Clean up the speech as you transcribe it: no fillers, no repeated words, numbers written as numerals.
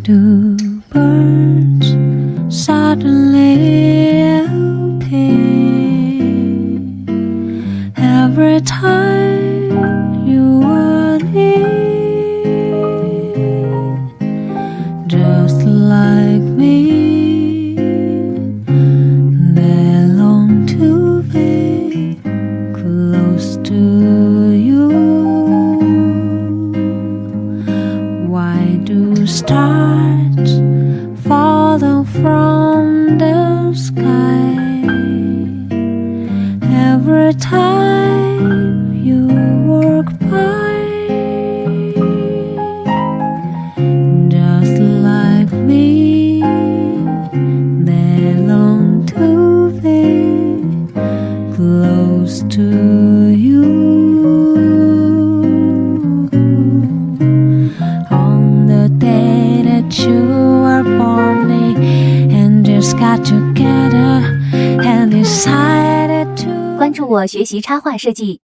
do birds suddenly appear every time you are near? Just like me, they long to be close to you. Why do stars fall down from the sky every time you walk by? Just like me, they long to be close to you. On the day that you were born, they and just got together and decided to. 关注我学习插画设计。